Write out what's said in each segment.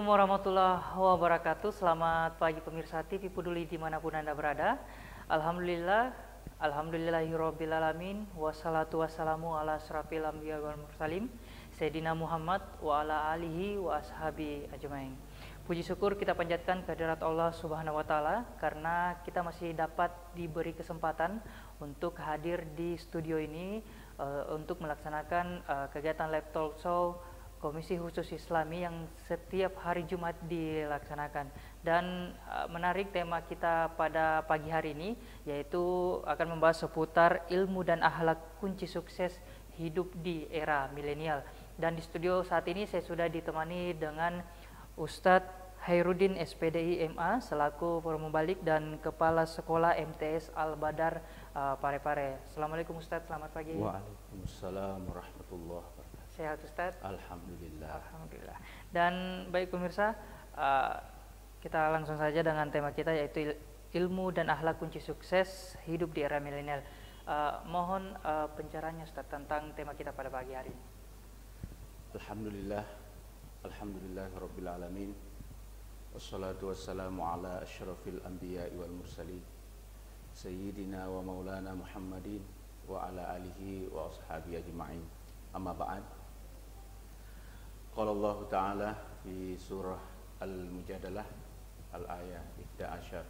Warahmatullahi Wabarakatuh. Selamat pagi pemirsa TV Peduli dimanapun Anda berada. Alhamdulillahirrabbilalamin. Wassalatu wassalamu ala asrafil anbiya wal mursalin Sayyidina Muhammad wa ala alihi wa ashabi ajmain. Puji syukur kita panjatkan kehadirat Allah Subhanahu wa taala karena kita masih dapat diberi kesempatan untuk hadir di studio ini untuk melaksanakan kegiatan live talk show Komisi Khusus Islami yang setiap hari Jumat dilaksanakan. Dan menarik tema kita pada pagi hari ini yaitu akan membahas seputar ilmu dan akhlak kunci sukses hidup di era milenial. Dan di studio saat ini saya sudah ditemani dengan Ustadz Khairuddin SPDI MA selaku pemubalik dan Kepala Sekolah MTS Al-Badar Parepare. Assalamualaikum Ustadz, selamat pagi. Waalaikumsalam warahmatullahi wabarakatuh. Sehat Ustadz? Alhamdulillah. Alhamdulillah. Dan baik pemirsa, kita langsung saja dengan tema kita yaitu ilmu dan akhlak kunci sukses hidup di era milenial. Mohon pencerahannya Ustadz tentang tema kita pada pagi hari ini. Alhamdulillah. Alhamdulillahirabbil alamin. Wassalatu wassalamu ala asyrafil anbiya'i wal mursalin Sayyidina wa maulana Muhammadin wa ala alihi wa ashabihi ajma'in. Amma ba'd. Qala Allah Ta'ala fi surah Al-Mujadalah al-ayah 11.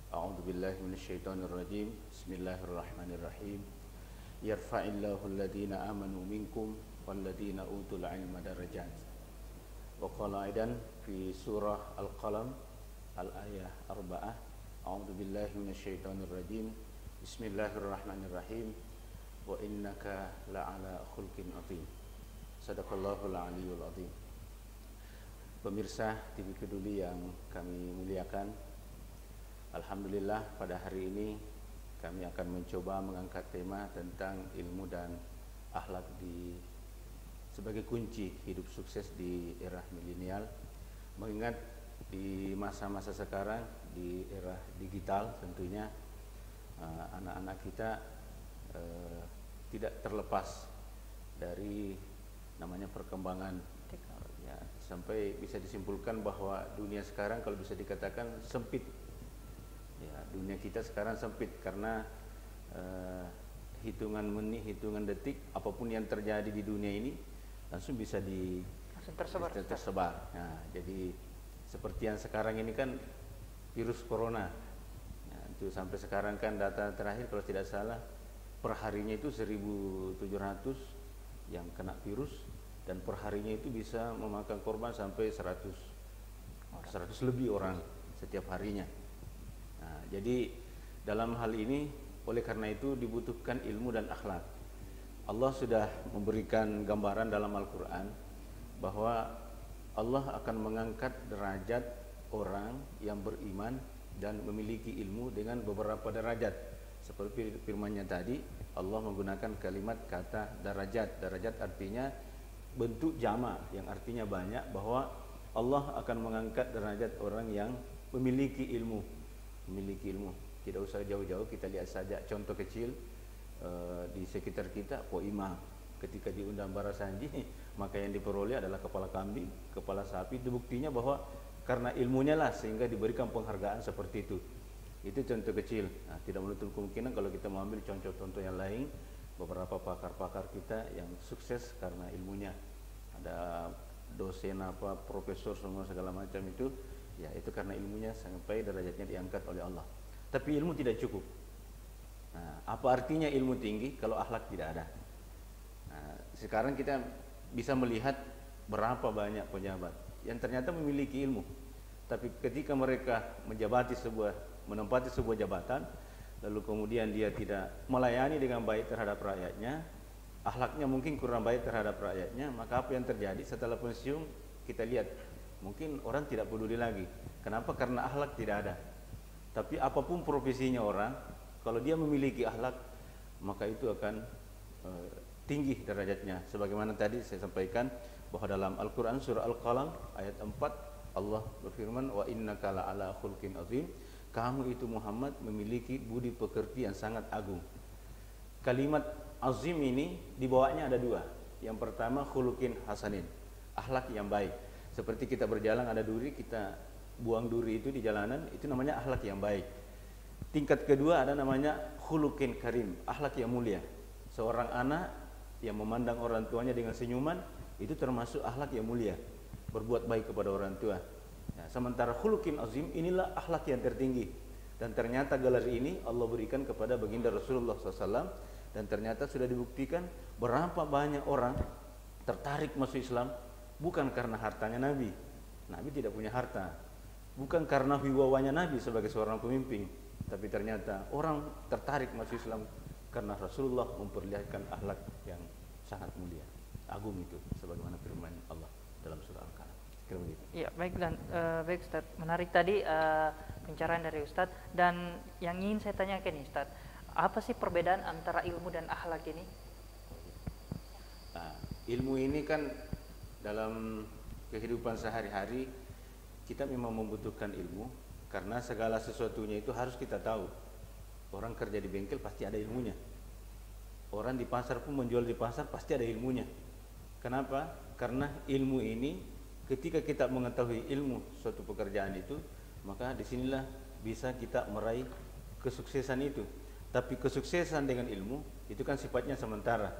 A'udzu billahi minasyaitonir rajim. Bismillahirrahmanirrahim. Yarfa'illahu alladhina amanu minkum walladhina utul 'ilma darajat. Wa qala aidan fi surah Al-Qalam al-ayah 4. A'udzu billahi minasyaitonir rajim. Bismillahirrahmanirrahim. Wa innaka la'ala khulqin 'adzim. Sadaqallahul aliyyul 'adzim. Pemirsa TV Peduli yang kami muliakan, alhamdulillah pada hari ini kami akan mencoba mengangkat tema tentang ilmu dan akhlak sebagai kunci hidup sukses di era milenial. Mengingat di masa-masa sekarang di era digital tentunya anak-anak kita tidak terlepas dari namanya perkembangan teknologi, ya, sampai bisa disimpulkan bahwa dunia sekarang kalau bisa dikatakan sempit. Ya, dunia kita sekarang sempit karena hitungan menit, hitungan detik, apapun yang terjadi di dunia ini langsung bisa tersebar. Nah, jadi seperti yang sekarang ini kan virus corona. Nah, itu sampai sekarang kan data terakhir kalau tidak salah perharinya itu 1.700 yang kena virus, dan perharinya itu bisa memakan korban sampai 100 lebih orang setiap harinya. Nah, jadi dalam hal ini oleh karena itu dibutuhkan ilmu dan akhlak. Allah sudah memberikan gambaran dalam Al-Quran bahwa Allah akan mengangkat derajat orang yang beriman dan memiliki ilmu dengan beberapa derajat. Seperti firman-Nya tadi, Allah menggunakan kalimat kata darajat. Darajat artinya bentuk jamak yang artinya banyak, bahwa Allah akan mengangkat derajat orang yang memiliki ilmu. Memiliki ilmu. Tidak usah jauh-jauh, kita lihat saja contoh kecil di sekitar kita. Po imam ketika diundang barasanji, maka yang diperoleh adalah kepala kambing, kepala sapi. Itu buktinya bahwa karena ilmunya lah sehingga diberikan penghargaan seperti itu. Itu contoh kecil. Nah, tidak menutup kemungkinan kalau kita mau ambil contoh-contoh yang lain, beberapa pakar-pakar kita yang sukses karena ilmunya. Ada dosen apa, profesor semua segala macam itu, ya itu karena ilmunya sampai derajatnya diangkat oleh Allah. Tapi ilmu tidak cukup. Nah, apa artinya ilmu tinggi kalau akhlak tidak ada? Nah, sekarang kita bisa melihat berapa banyak pejabat yang ternyata memiliki ilmu, tapi ketika mereka menempati sebuah jabatan, lalu kemudian dia tidak melayani dengan baik terhadap rakyatnya, akhlaknya mungkin kurang baik terhadap rakyatnya, maka apa yang terjadi setelah pensiun? Kita lihat mungkin orang tidak peduli lagi. Kenapa? Karena akhlak tidak ada. Tapi apapun profesinya orang, kalau dia memiliki akhlak, maka itu akan tinggi derajatnya. Sebagaimana tadi saya sampaikan bahwa dalam Al-Quran surah Al-Qalam ayat 4, Allah berfirman, wa innaka la'ala khulqin azim. Kamu itu Muhammad memiliki budi pekerti yang sangat agung. Kalimat azim ini dibawanya ada dua. Yang pertama khuluqin hasanin, akhlak yang baik. Seperti kita berjalan ada duri, kita buang duri itu di jalanan, itu namanya akhlak yang baik. Tingkat kedua ada namanya khuluqin karim, akhlak yang mulia. Seorang anak yang memandang orang tuanya dengan senyuman, itu termasuk akhlak yang mulia, berbuat baik kepada orang tua. Nah, sementara khuluqin azim, inilah akhlak yang tertinggi. Dan ternyata gelar ini Allah berikan kepada baginda Rasulullah SAW. Dan ternyata sudah dibuktikan berapa banyak orang tertarik masuk Islam bukan karena hartanya Nabi. Nabi tidak punya harta. Bukan karena wibawanya Nabi sebagai seorang pemimpin. Tapi ternyata orang tertarik masuk Islam karena Rasulullah memperlihatkan akhlak yang sangat mulia, agung itu, sebagaimana firman Allah dalam surah Al-Qalam. Ya, baik, dan baik Ustaz, menarik tadi pencerahan dari Ustaz. Dan yang ingin saya tanyakan nih Ustaz, apa sih perbedaan antara ilmu dan akhlak ini? Nah, ilmu ini kan dalam kehidupan sehari-hari kita memang membutuhkan ilmu, karena segala sesuatunya itu harus kita tahu. Orang kerja di bengkel pasti ada ilmunya. Orang di pasar pun menjual di pasar pasti ada ilmunya. Kenapa? Karena ilmu ini, ketika kita mengetahui ilmu suatu pekerjaan itu, maka disinilah bisa kita meraih kesuksesan itu. Tapi kesuksesan dengan ilmu itu kan sifatnya sementara.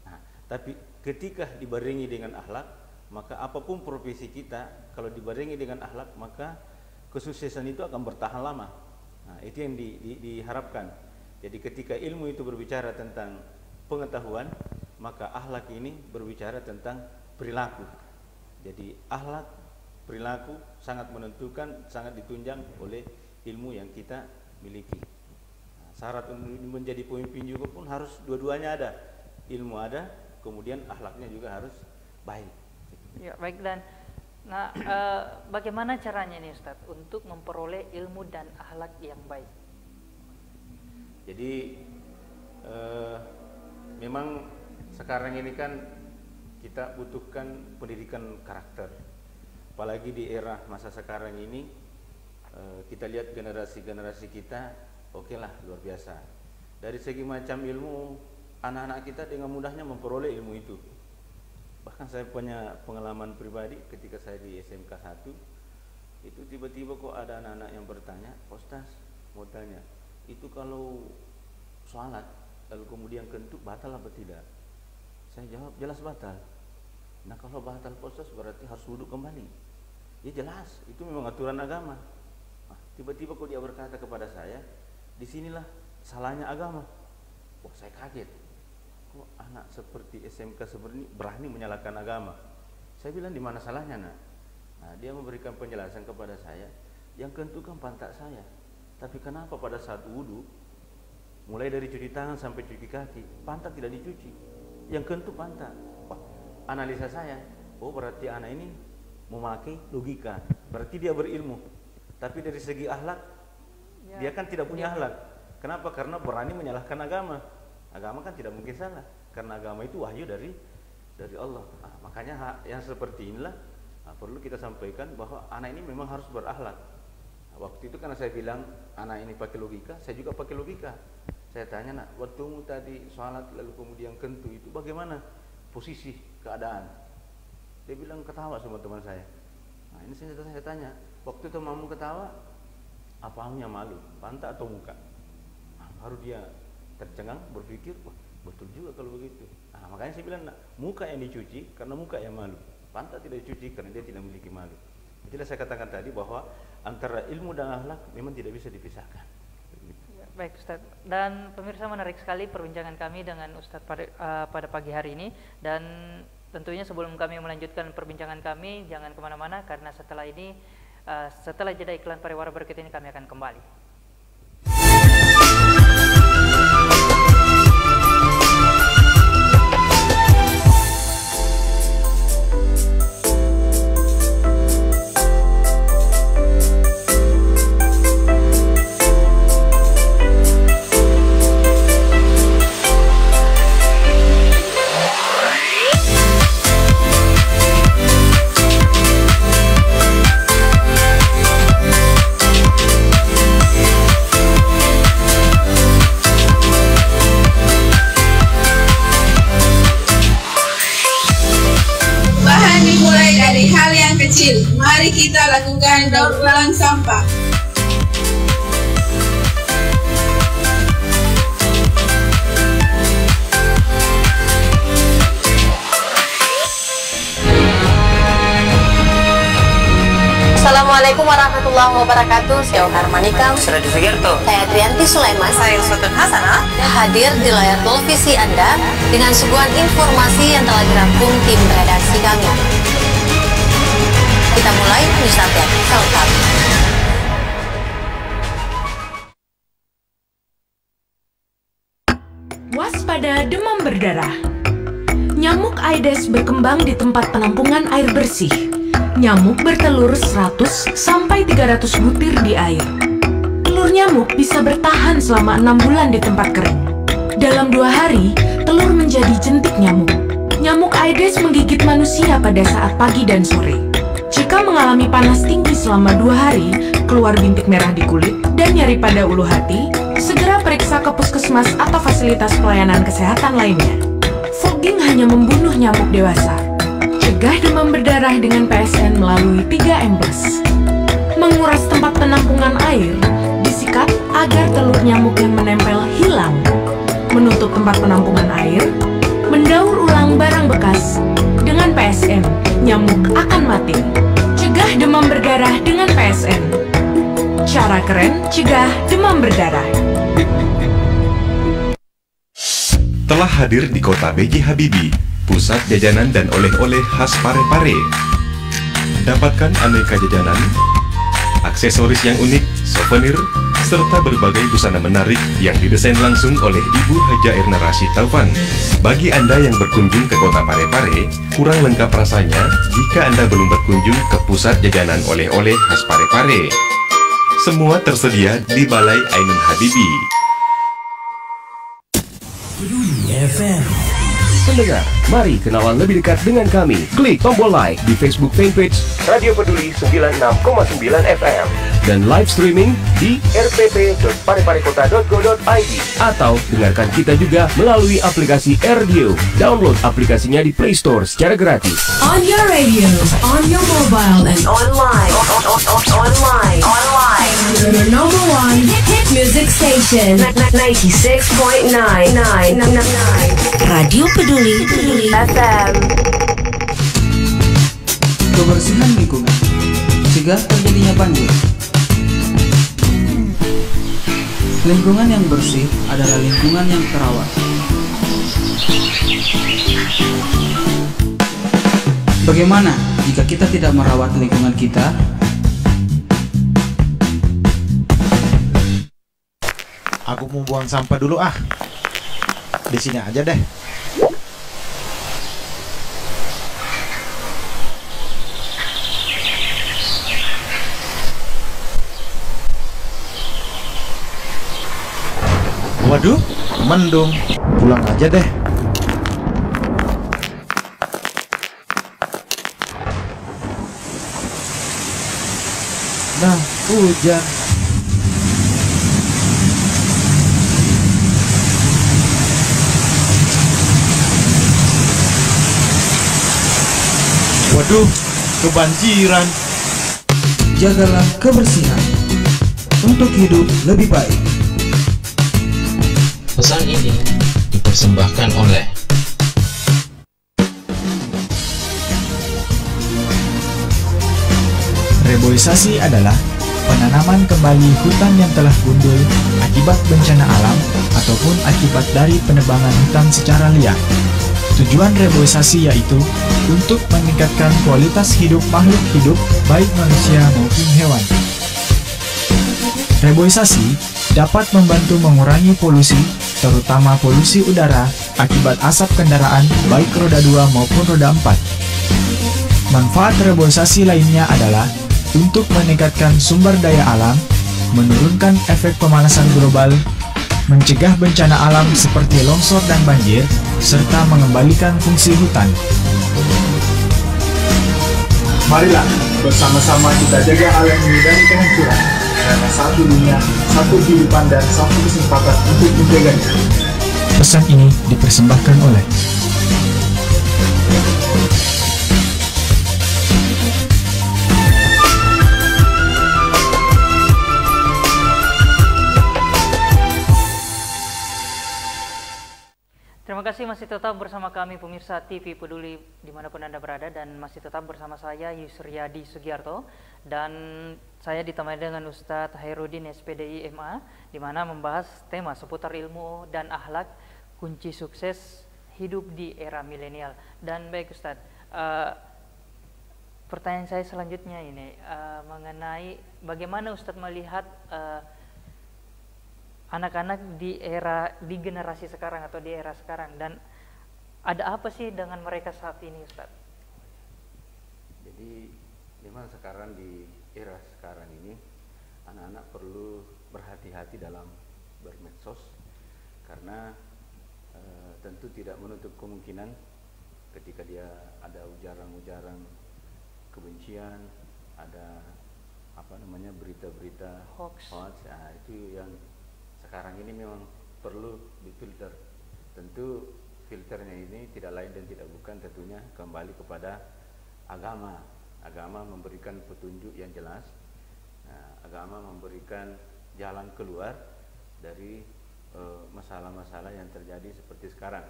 Nah, tapi ketika dibarengi dengan akhlak, maka apapun profesi kita, kalau dibarengi dengan akhlak, maka kesuksesan itu akan bertahan lama. Nah, itu yang diharapkan. Jadi ketika ilmu itu berbicara tentang pengetahuan, maka akhlak ini berbicara tentang perilaku. Jadi akhlak, perilaku sangat menentukan, sangat ditunjang oleh ilmu yang kita miliki. Nah, syarat untuk menjadi pemimpin juga pun harus dua-duanya ada. Ilmu ada, kemudian akhlaknya juga harus baik. Ya, baik. Dan nah, bagaimana caranya nih Ustaz untuk memperoleh ilmu dan akhlak yang baik? Jadi memang sekarang ini kan kita butuhkan pendidikan karakter. Apalagi di era masa sekarang ini, kita lihat generasi-generasi kita, okelah, luar biasa. Dari segi macam ilmu, anak-anak kita dengan mudahnya memperoleh ilmu itu. Bahkan saya punya pengalaman pribadi ketika saya di SMK 1, itu tiba-tiba kok ada anak-anak yang bertanya, Ustaz, mau tanya, itu kalau sholat lalu kemudian kentut batal apa tidak? Saya jawab, jelas batal. Nah, kalau batal Ustaz berarti harus wudhu kembali. Ya jelas, itu memang aturan agama. Nah, tiba-tiba kok dia berkata kepada saya, disinilah salahnya agama. Wah, saya kaget. Kok anak seperti SMK seperti ini berani menyalahkan agama? Saya bilang, di mana salahnya, nak? Nah, dia memberikan penjelasan kepada saya, yang kentut kan pantat saya. Tapi kenapa pada saat wudhu, mulai dari cuci tangan sampai cuci kaki, pantat tidak dicuci, yang kentut pantat? Wah, analisa saya, oh berarti anak ini memakai logika, berarti dia berilmu. Tapi dari segi akhlak, ya, dia kan tidak punya akhlak. Kenapa? Karena berani menyalahkan agama. Agama kan tidak mungkin salah, karena agama itu wahyu dari Allah. Makanya yang seperti inilah perlu kita sampaikan bahwa anak ini memang harus berakhlak. Waktu itu karena saya bilang anak ini pakai logika, saya juga pakai logika. Saya tanya, nak, waktumu tadi sholat lalu kemudian kentu itu bagaimana posisi keadaan? Dia bilang ketawa sama teman saya. Nah, ini saya tanya, waktu itu kamu ketawa, apa kamunya malu, pantat atau muka? Nah, baru dia tercengang berpikir, wah betul juga kalau begitu. Nah, makanya saya bilang, nak, muka yang dicuci karena muka yang malu, pantat tidak dicuci karena dia tidak memiliki malu. Itulah saya katakan tadi bahwa antara ilmu dan akhlak memang tidak bisa dipisahkan. Baik Ustaz, dan pemirsa, menarik sekali perbincangan kami dengan Ustaz pada pagi hari ini. Dan tentunya sebelum kami melanjutkan perbincangan kami, jangan kemana-mana, karena setelah ini, setelah jeda iklan pariwara berikut ini, kami akan kembali. Assalamualaikum warahmatullahi wabarakatuh. Saya Ohar Manikam. Saya Sugerto. Saya Trianti Sulaiman. Saya Sultan Hasanah. Hadir di layar televisi Anda dengan suguhan informasi yang telah dirangkum tim redaksi kami. Kita mulai news update selengkapnya. Waspada demam berdarah. Nyamuk Aedes berkembang di tempat penampungan air bersih. Nyamuk bertelur 100 sampai 300 butir di air. Telur nyamuk bisa bertahan selama 6 bulan di tempat kering. Dalam 2 hari, telur menjadi jentik nyamuk. Nyamuk Aedes menggigit manusia pada saat pagi dan sore. Jika mengalami panas tinggi selama 2 hari, keluar bintik merah di kulit, dan nyeri pada ulu hati, segera periksa ke puskesmas atau fasilitas pelayanan kesehatan lainnya. Fogging hanya membunuh nyamuk dewasa. Cegah demam berdarah dengan PSN melalui 3M+. Menguras tempat penampungan air, disikat agar telur nyamuk yang menempel hilang. Menutup tempat penampungan air, mendaur ulang barang bekas. Dengan PSN, nyamuk akan mati. Cegah demam berdarah dengan PSN. Cara keren cegah demam berdarah. Telah hadir di kota B.J. Habibie, pusat jajanan dan oleh-oleh khas Parepare. Dapatkan aneka jajanan, aksesoris yang unik, souvenir, serta berbagai busana menarik yang didesain langsung oleh Ibu Haja Erna Rashid Taufan. Bagi Anda yang berkunjung ke kota Parepare, kurang lengkap rasanya jika Anda belum berkunjung ke pusat jajanan oleh-oleh khas Parepare. Semua tersedia di Balai Ainun Habibie. Peduli FM. Pendengar, mari kenalan lebih dekat dengan kami. Klik tombol like di Facebook fanpage Radio Peduli 96,9 FM dan live streaming di rpp.pareparekota.go.id atau dengarkan kita juga melalui aplikasi RDio. Download aplikasinya di Play Store secara gratis. On your radio, on your mobile, and Online. your number one hit music station. 96.9 Radio Peduli FM. Kebersihan lingkungan, cegah terjadinya banjir. Lingkungan yang bersih adalah lingkungan yang terawat. Bagaimana jika kita tidak merawat lingkungan kita? Aku mau buang sampah dulu ah. Di sini aja deh. Waduh, mendung. Pulang aja deh. Nah, hujan. Waduh, kebanjiran. Jagalah kebersihan untuk hidup lebih baik. Pesan ini dipersembahkan oleh Reboisasi adalah penanaman kembali hutan yang telah gundul akibat bencana alam ataupun akibat dari penebangan hutan secara liar. Tujuan reboisasi yaitu untuk meningkatkan kualitas hidup makhluk hidup baik manusia maupun hewan. Reboisasi dapat membantu mengurangi polusi, terutama polusi udara akibat asap kendaraan baik roda 2 maupun roda 4. Manfaat reboisasi lainnya adalah untuk meningkatkan sumber daya alam, menurunkan efek pemanasan global, mencegah bencana alam seperti longsor dan banjir, serta mengembalikan fungsi hutan. Marilah bersama-sama kita jaga alam ini dari kehancuran, karena satu dunia, satu kehidupan, dan satu kesempatan untuk menjaganya. Pesan ini dipersembahkan oleh Terima Terima kasih masih tetap bersama kami pemirsa TV Peduli dimanapun Anda berada, dan masih tetap bersama saya Yusriyadi Sugiarto, dan saya ditemani dengan Ustadz Hairudin SPDI MA, di mana membahas tema seputar ilmu dan akhlak kunci sukses hidup di era milenial. Dan baik Ustadz, pertanyaan saya selanjutnya ini mengenai bagaimana Ustadz melihat anak-anak di generasi sekarang atau di era sekarang, dan ada apa sih dengan mereka saat ini, Ustaz? Jadi memang sekarang di era sekarang ini anak-anak perlu berhati-hati dalam bermedsos, karena tentu tidak menutup kemungkinan ketika dia ada ujaran-ujaran kebencian, ada berita-berita hoax, itu yang sekarang ini memang perlu difilter. Tentu filternya ini tidak lain dan tidak bukan tentunya kembali kepada agama. Agama memberikan petunjuk yang jelas. Agama memberikan jalan keluar dari masalah-masalah yang terjadi seperti sekarang.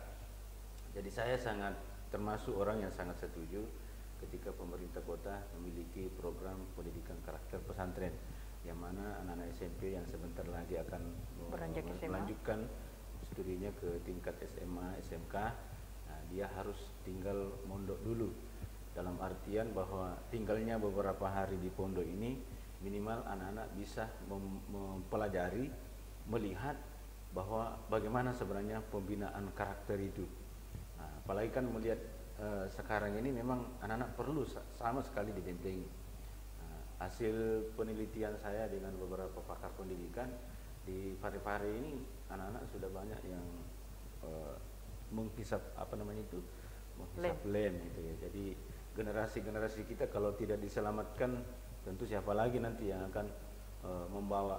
Jadi saya sangat termasuk orang yang sangat setuju ketika pemerintah kota memiliki program pendidikan karakter pesantren, yang mana anak-anak SMP yang sebentar lagi akan melanjutkan studinya ke tingkat SMA, SMK, dia harus tinggal mondok dulu. Dalam artian bahwa tinggalnya beberapa hari di pondok ini minimal anak-anak bisa mempelajari, melihat bahwa bagaimana sebenarnya pembinaan karakter itu. Apalagi kan melihat sekarang ini memang anak-anak perlu sama sekali dibentengi. Hasil penelitian saya dengan beberapa pakar pendidikan di Parepare ini, anak-anak sudah banyak yang menghisap menghisap lem gitu ya. Jadi generasi-generasi kita kalau tidak diselamatkan, tentu siapa lagi nanti yang akan membawa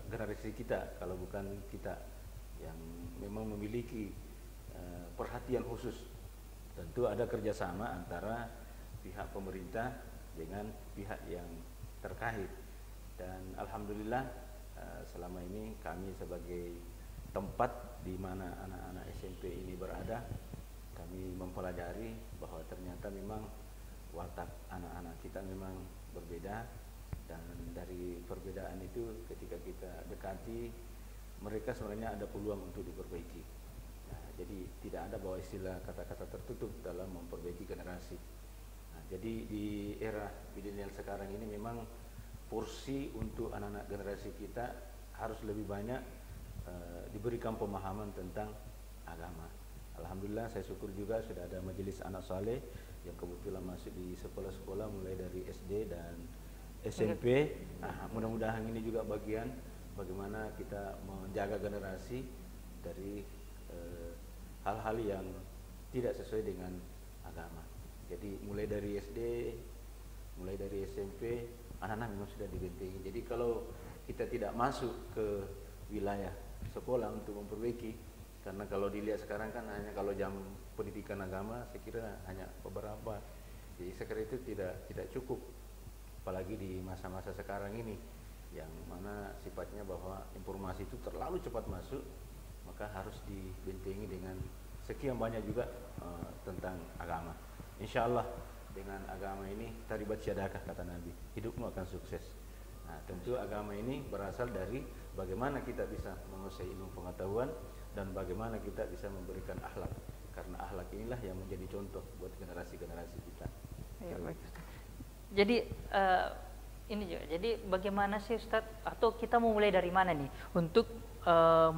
generasi kita kalau bukan kita yang memang memiliki perhatian khusus. Tentu ada kerjasama antara pihak pemerintah dengan pihak yang terkait, dan alhamdulillah selama ini kami sebagai tempat di mana anak-anak SMP ini berada, kami mempelajari bahwa ternyata memang watak anak-anak kita memang berbeda, dan dari perbedaan itu ketika kita dekati mereka sebenarnya ada peluang untuk diperbaiki. Jadi tidak ada bahwa istilah kata-kata tertutup dalam memperbaiki generasi. Jadi di era milenial sekarang ini memang porsi untuk anak-anak generasi kita harus lebih banyak diberikan pemahaman tentang agama. Alhamdulillah saya syukur juga sudah ada majelis anak saleh yang kebetulan masuk di sekolah-sekolah mulai dari SD dan SMP. Mudah-mudahan ini juga bagian bagaimana kita menjaga generasi dari hal-hal yang tidak sesuai dengan agama. Jadi mulai dari SD, mulai dari SMP, anak-anak memang sudah dibentengi. Jadi kalau kita tidak masuk ke wilayah sekolah untuk memperbaiki, karena kalau dilihat sekarang kan hanya kalau jam pendidikan agama saya kira hanya beberapa. Jadi sekarang itu tidak cukup, apalagi di masa-masa sekarang ini yang mana sifatnya bahwa informasi itu terlalu cepat masuk, maka harus dibentengi dengan sekian banyak juga tentang agama. Insya Allah dengan agama ini taribat syadakah kata Nabi, hidupmu akan sukses. Tentu agama ini berasal dari bagaimana kita bisa menguasai ilmu pengetahuan dan bagaimana kita bisa memberikan akhlak, karena akhlak inilah yang menjadi contoh buat generasi-generasi kita. Ya, baik. Jadi ini juga, jadi bagaimana sih Ustadz, atau kita mau mulai dari mana nih untuk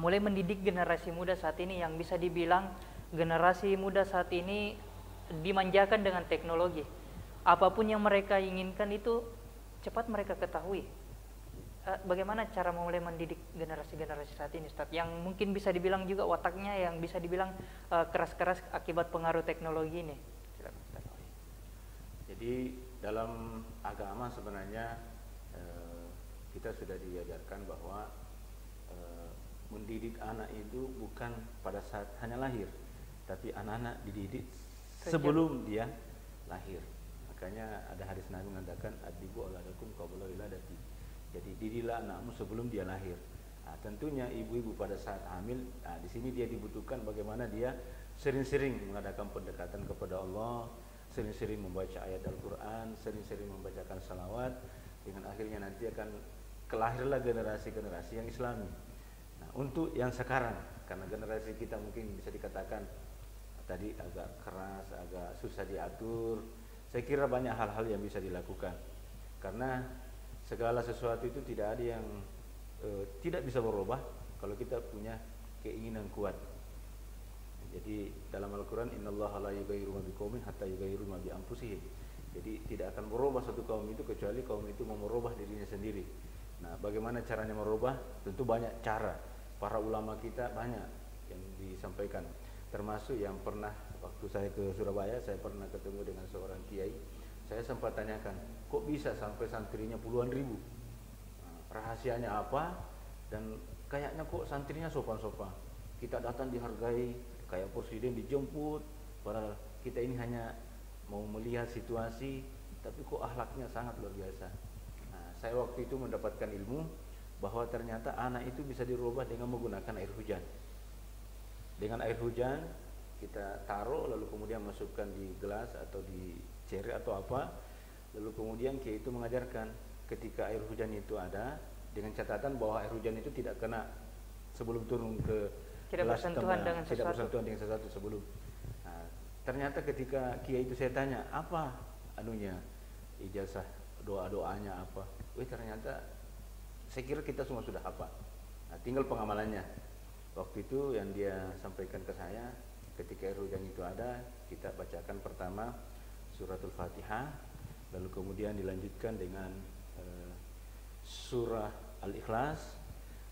mulai mendidik generasi muda saat ini, yang bisa dibilang generasi muda saat ini dimanjakan dengan teknologi. Apapun yang mereka inginkan itu cepat mereka ketahui. Bagaimana cara mulai mendidik generasi-generasi saat ini, Ustaz? Yang mungkin bisa dibilang juga wataknya yang bisa dibilang keras-keras akibat pengaruh teknologi ini. Silakan, Ustaz. Jadi dalam agama sebenarnya kita sudah diajarkan bahwa mendidik anak itu bukan pada saat hanya lahir, tapi anak-anak dididik sebelum dia lahir. Makanya ada hadis Nabi mengatakan adibu auladakum qabla wiladati. Jadi didilah anakmu sebelum dia lahir. Nah, tentunya ibu-ibu pada saat hamil, di sini dia dibutuhkan bagaimana dia sering-sering mengadakan pendekatan kepada Allah, sering-sering membaca ayat Al-Quran, sering-sering membacakan salawat, dengan akhirnya nanti akan kelahirlah generasi-generasi yang Islami. Nah, untuk yang sekarang, karena generasi kita mungkin bisa dikatakan tadi agak keras, agak susah diatur, saya kira banyak hal-hal yang bisa dilakukan, karena segala sesuatu itu tidak ada yang tidak bisa berubah kalau kita punya keinginan kuat. Jadi dalam Al-Quran, innallaha la yughayyiru ma biqaumin hatta yughayyiru ma bi anfusihim. Jadi tidak akan berubah satu kaum itu kecuali kaum itu mau merubah dirinya sendiri. Nah, bagaimana caranya merubah? Tentu banyak cara. Para ulama kita banyak yang disampaikan. Termasuk yang pernah waktu saya ke Surabaya, saya pernah ketemu dengan seorang kiai. Saya sempat tanyakan, kok bisa sampai santrinya puluhan ribu? Rahasianya apa? Dan kayaknya kok santrinya sopan-sopan. Kita datang dihargai, kayak presiden dijemput. Padahal kita ini hanya mau melihat situasi, tapi kok akhlaknya sangat luar biasa. Nah, saya waktu itu mendapatkan ilmu bahwa ternyata anak itu bisa dirubah dengan menggunakan air hujan. Dengan air hujan kita taruh, lalu kemudian masukkan di gelas atau di ceri atau apa, lalu kemudian kiai itu mengajarkan ketika air hujan itu ada, dengan catatan bahwa air hujan itu tidak kena sebelum turun ke tidak bersentuhan dengan tidak bersentuhan dengan sesuatu sebelum. Nah, ternyata ketika kiai itu saya tanya, apa anunya ijazah doa-doanya apa? Ternyata saya kira kita semua sudah hafal. Nah, tinggal pengamalannya. Waktu itu yang dia sampaikan ke saya, ketika air hujan itu ada, kita bacakan pertama suratul Fatihah, lalu kemudian dilanjutkan dengan surah Al-Ikhlas,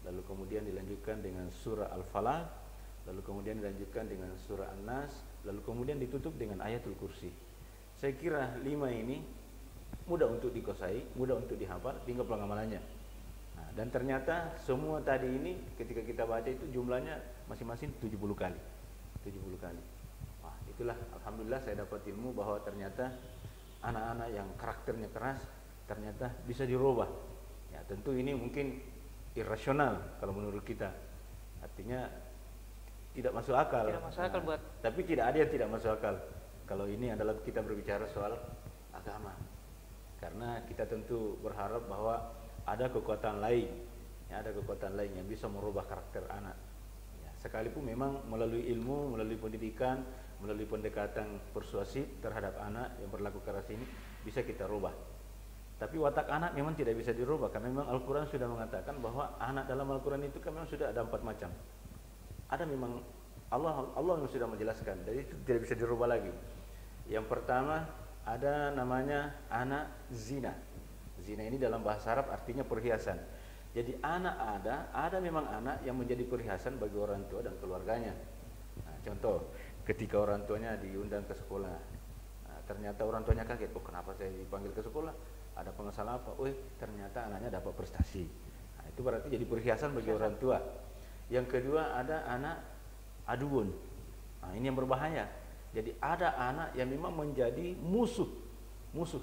lalu kemudian dilanjutkan dengan surah Al-Falaq, lalu kemudian dilanjutkan dengan surah An-Nas, lalu kemudian ditutup dengan ayatul kursi. Saya kira 5 ini mudah untuk dikuasai, mudah untuk dihafal, tinggal pengamalannya. Nah, dan ternyata semua tadi ini ketika kita baca itu jumlahnya masing-masing 70 kali. 70 kali. Wah, itulah alhamdulillah saya dapat ilmu bahwa ternyata anak-anak yang karakternya keras ternyata bisa dirubah. Ya, tentu ini mungkin irasional kalau menurut kita. Artinya tidak masuk akal. Tidak masuk akal buat. Tapi tidak ada yang tidak masuk akal. Kalau ini adalah kita berbicara soal agama. Karena kita tentu berharap bahwa ada kekuatan lain, ya, ada kekuatan lain yang bisa merubah karakter anak. Ya, sekalipun memang melalui ilmu, melalui pendidikan, melalui pendekatan persuasif terhadap anak yang berlaku keras ini bisa kita rubah. Tapi watak anak memang tidak bisa dirubah karena memang Al-Quran sudah mengatakan bahwa anak dalam Al-Quran itu kan memang sudah ada 4 macam. Ada memang Allah yang sudah menjelaskan, jadi itu tidak bisa dirubah lagi. Yang pertama ada namanya anak zina. Zina ini dalam bahasa Arab artinya perhiasan. Jadi anak ada memang anak yang menjadi perhiasan bagi orang tua dan keluarganya. Nah, contoh, ketika orang tuanya diundang ke sekolah, nah, ternyata orang tuanya kaget, kenapa saya dipanggil ke sekolah? Ada pengesalan apa? Ternyata anaknya dapat prestasi. Nah, itu berarti jadi perhiasan bagi orang tua. Yang kedua ada anak aduun. Nah, ini yang berbahaya. Jadi ada anak yang memang menjadi musuh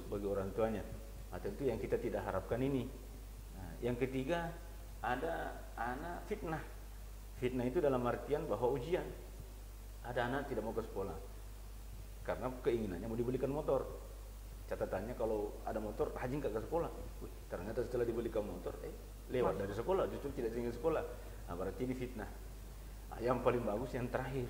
bagi orang tuanya. Nah, tentu yang kita tidak harapkan ini. Nah, yang ketiga ada anak fitnah. Fitnah itu dalam artian bahwa ujian. Ada anak tidak mau ke sekolah karena keinginannya mau dibelikan motor. Catatannya kalau ada motor rajin ke sekolah. Ternyata setelah dibelikan motor lewat dari sekolah, justru tidak ingin sekolah. Nah, berarti ini fitnah. Nah, yang paling bagus yang terakhir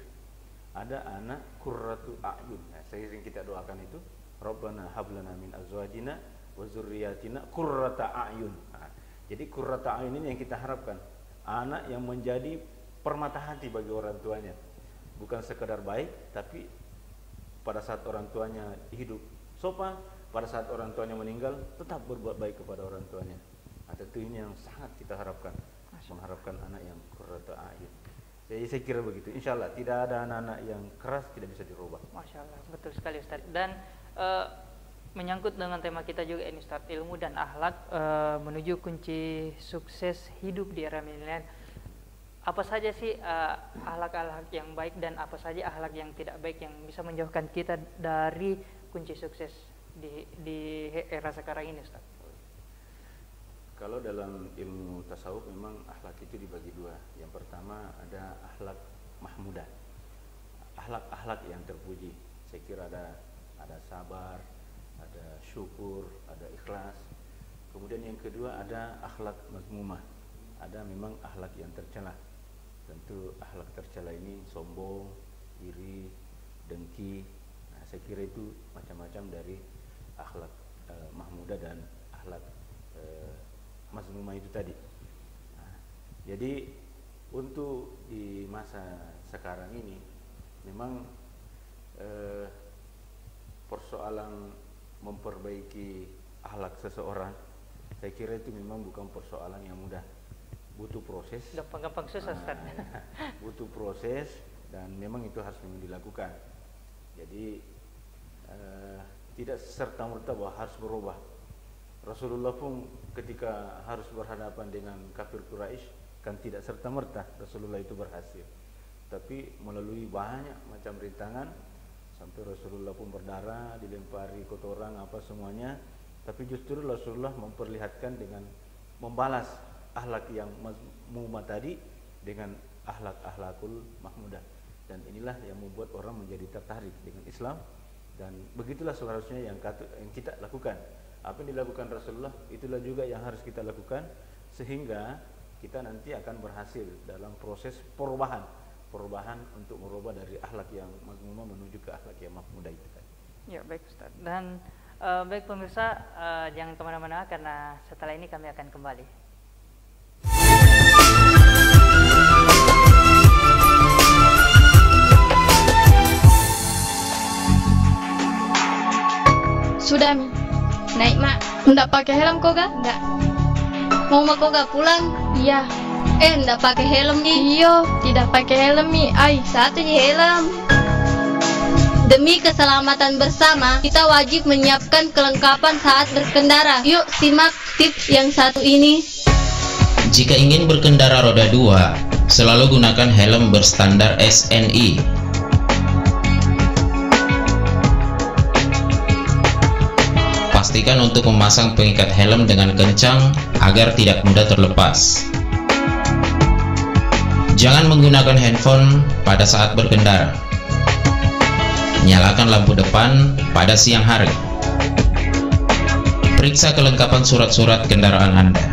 ada anak qurratu a'yun. Nah, sering kita doakan itu, Rabbana hablana min azwajina wa dzurriyyatina qurrata a'yun. Nah, jadi qurrata a'yun ini yang kita harapkan, anak yang menjadi permata hati bagi orang tuanya. Bukan sekedar baik, tapi pada saat orang tuanya hidup sopan, pada saat orang tuanya meninggal tetap berbuat baik kepada orang tuanya. Nah, tentu ini yang sangat kita harapkan, mengharapkan anak yang qurratu a'yun. Jadi saya kira begitu. Insya Allah tidak ada anak-anak yang keras tidak bisa dirubah. Masya Allah, betul sekali Ustaz. Dan menyangkut dengan tema kita juga ini Ustaz, ilmu dan akhlak menuju kunci sukses hidup di era milenial. Apa saja sih akhlak-akhlak yang baik dan apa saja akhlak yang tidak baik yang bisa menjauhkan kita dari kunci sukses di era sekarang ini Ustaz? Kalau dalam ilmu tasawuf memang akhlak itu dibagi dua. Yang pertama ada akhlak mahmudah, akhlak yang terpuji. Saya kira ada sabar, ada syukur, ada ikhlas. Kemudian yang kedua ada akhlak mazmumah, ada memang akhlak yang tercela. Tentu akhlak tercela ini sombong, iri, dengki. Nah, saya kira itu macam-macam dari akhlak mahmudah dan akhlak mazmumah itu tadi. Nah, jadi untuk di masa sekarang ini memang persoalan memperbaiki akhlak seseorang, saya kira itu memang bukan persoalan yang mudah. Butuh proses. Gampang-gampang susah, Ustaz. Butuh proses dan memang itu harus dilakukan. Jadi tidak serta-merta bahwa harus berubah. Rasulullah pun ketika harus berhadapan dengan kafir Quraisy kan tidak serta-merta Rasulullah itu berhasil. Tapi melalui banyak macam rintangan sampai Rasulullah pun berdarah, dilempari kotoran apa semuanya. Tapi justru Rasulullah memperlihatkan dengan membalas akhlak yang mazmumah tadi dengan akhlakul mahmudah. Dan inilah yang membuat orang menjadi tertarik dengan Islam. Dan begitulah seharusnya yang kita lakukan. Apa yang dilakukan Rasulullah itulah juga yang harus kita lakukan, sehingga kita nanti akan berhasil dalam proses perubahan untuk merubah dari akhlak yang mazmumah menuju ke akhlak yang mahmudah itu kan. Ya, baik Ustaz. Dan baik pemirsa, jangan kemana-mana karena setelah ini kami akan kembali. Sudah Mi, naik mak. Nggak pakai helm kok ga? Nggak. Mau kok ga pulang? Iya. Nggak pakai helm Mi? Iya, tidak pakai helm Mi. Ay, satu helm. Demi keselamatan bersama, kita wajib menyiapkan kelengkapan saat berkendara. Yuk simak tips yang satu ini. Jika ingin berkendara roda 2, selalu gunakan helm berstandar SNI. Pastikan untuk memasang pengikat helm dengan kencang agar tidak mudah terlepas. Jangan menggunakan handphone pada saat berkendara. Nyalakan lampu depan pada siang hari. Periksa kelengkapan surat-surat kendaraan Anda.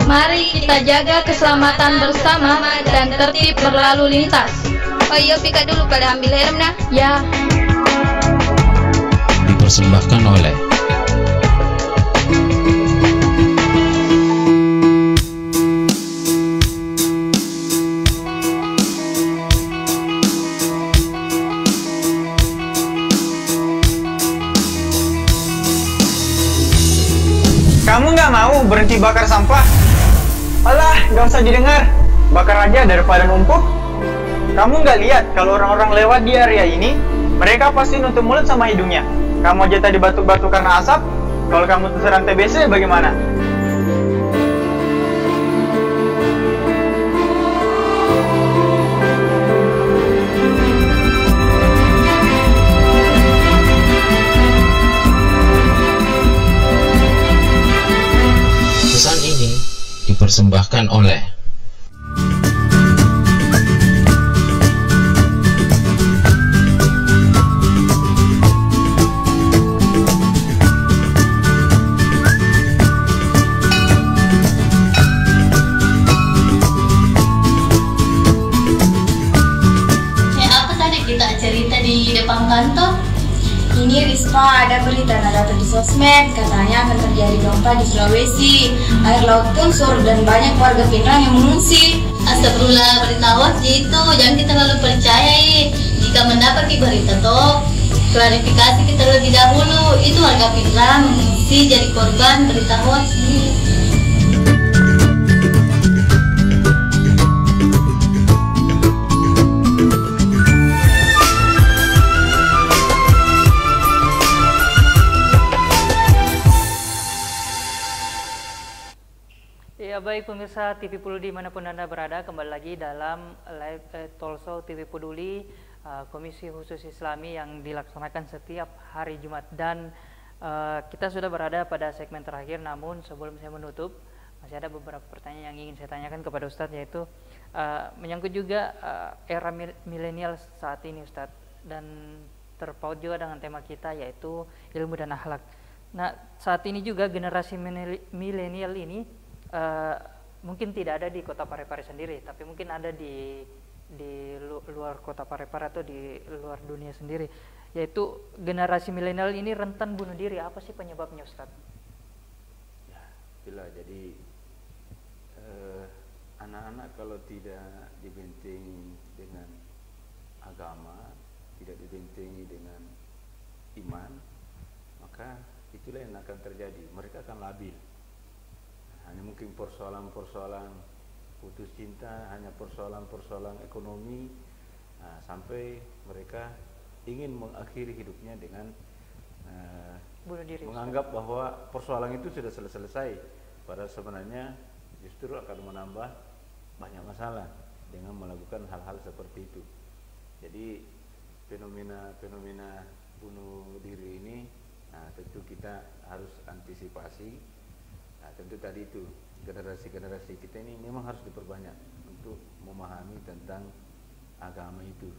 Mari kita jaga keselamatan bersama dan tertib berlalu lintas. Oh iya, Pika dulu pada ambil helm nah. Ya. Dipersembahkan oleh Kamu nggak mau berhenti bakar sampah? Alah, nggak usah didengar. Bakar aja daripada numpuk. Kamu nggak lihat kalau orang-orang lewat di area ini, mereka pasti nutup mulut sama hidungnya. Kamu aja tadi batuk-batuk karena asap. Kalau kamu terserang TBC bagaimana? pesan ini dipersembahkan oleh kantor. Ini Risma, ada berita nada di sosmed, katanya akan terjadi gempa di Sulawesi. Air laut pun surut dan banyak warga Pinrang yang mengungsi. Astagfirullah, berita hoax itu jangan kita lalu percayai. Jika mendapat berita toh, klarifikasi kita lebih dahulu. Itu warga Pinrang mengungsi jadi korban berita hoax ini. Ya, baik pemirsa TV Peduli dimanapun Anda berada, kembali lagi dalam live talkshow TV Peduli Komisi Khusus Islami yang dilaksanakan setiap hari Jumat. Dan Kita sudah berada pada segmen terakhir, namun sebelum saya menutup masih ada beberapa pertanyaan yang ingin saya tanyakan kepada Ustadz, yaitu menyangkut juga era milenial saat ini Ustadz, dan terpaut juga dengan tema kita yaitu ilmu dan akhlak. Nah, saat ini juga generasi milenial ini mungkin tidak ada di kota Parepare sendiri, tapi mungkin ada di luar kota Parepare atau di luar dunia sendiri, yaitu generasi milenial ini rentan bunuh diri. Apa sih penyebabnya Ustadz? Ya, itulah jadi anak-anak kalau tidak dibentengi dengan agama, tidak dibentengi dengan iman, maka itulah yang akan terjadi. Mereka akan labil. Hanya mungkin persoalan-persoalan putus cinta, hanya persoalan-persoalan ekonomi, sampai mereka ingin mengakhiri hidupnya dengan bunuh diri, menganggap bahwa persoalan itu sudah selesai, padahal sebenarnya justru akan menambah banyak masalah dengan melakukan hal-hal seperti itu. Jadi fenomena bunuh diri ini, tentu kita harus antisipasi. Tentu tadi itu generasi kita ini memang harus diperbanyak untuk memahami tentang agama itu.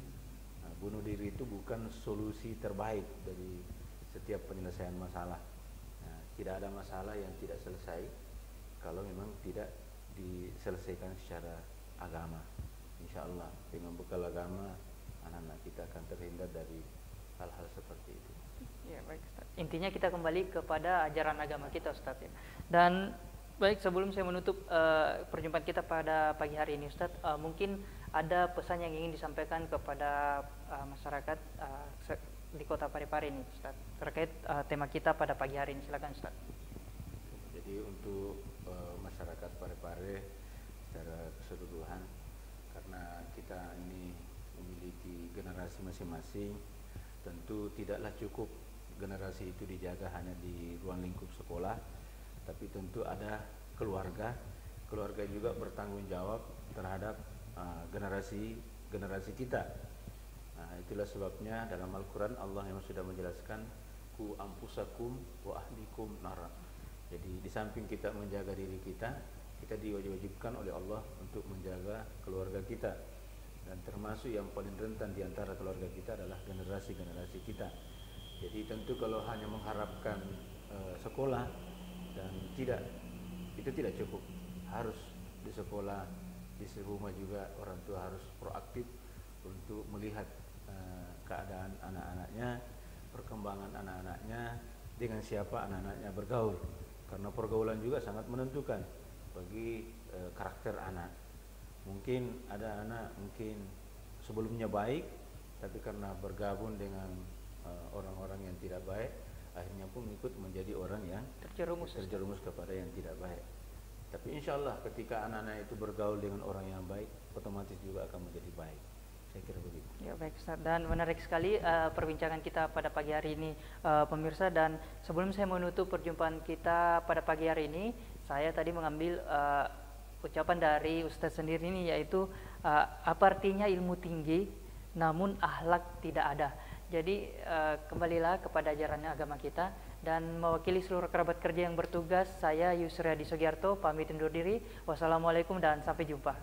Bunuh diri itu bukan solusi terbaik dari setiap penyelesaian masalah. Tidak ada masalah yang tidak selesai kalau memang tidak diselesaikan secara agama. Insya Allah dengan bekal agama, anak-anak kita akan terhindar dari hal-hal seperti itu. Ya, baik Ustaz. Intinya kita kembali kepada ajaran agama kita Ustaz ya. Dan baik, sebelum saya menutup perjumpaan kita pada pagi hari ini Ustaz, mungkin ada pesan yang ingin disampaikan kepada masyarakat di kota Parepare ini Ustaz, terkait tema kita pada pagi hari ini. Silakan Ustaz. Jadi untuk masyarakat Parepare secara keseluruhan, karena kita ini memiliki generasi masing-masing, tentu tidaklah cukup generasi itu dijaga hanya di ruang lingkup sekolah, tapi tentu ada keluarga juga bertanggung jawab terhadap generasi kita. Itulah sebabnya dalam Al-Quran Allah yang sudah menjelaskan ku ampusakum wa ahlikum nara. Jadi di samping kita menjaga diri kita diwajibkan oleh Allah untuk menjaga keluarga kita, dan termasuk yang paling rentan di antara keluarga kita adalah generasi kita. Jadi tentu kalau hanya mengharapkan sekolah dan itu tidak cukup. Harus di sekolah, di rumah juga orang tua harus proaktif untuk melihat keadaan anak-anaknya, perkembangan anak-anaknya, dengan siapa anak-anaknya bergaul, karena pergaulan juga sangat menentukan bagi karakter anak. Mungkin ada anak mungkin sebelumnya baik, tapi karena bergabung dengan orang-orang yang tidak baik, akhirnya pun ikut menjadi orang yang terjerumus kepada yang tidak baik. Tapi insya Allah ketika anak-anak itu bergaul dengan orang yang baik, otomatis juga akan menjadi baik. Saya kira begitu. Ya baik Ustaz, dan menarik sekali perbincangan kita pada pagi hari ini pemirsa. Dan sebelum saya menutup perjumpaan kita pada pagi hari ini, saya tadi mengambil ucapan dari Ustaz sendiri ini, yaitu apa artinya ilmu tinggi namun akhlak tidak ada. Jadi kembalilah kepada ajaran agama kita. Dan mewakili seluruh kerabat kerja yang bertugas, saya Yusriadi Sugiarto pamit undur diri. Wassalamualaikum dan sampai jumpa.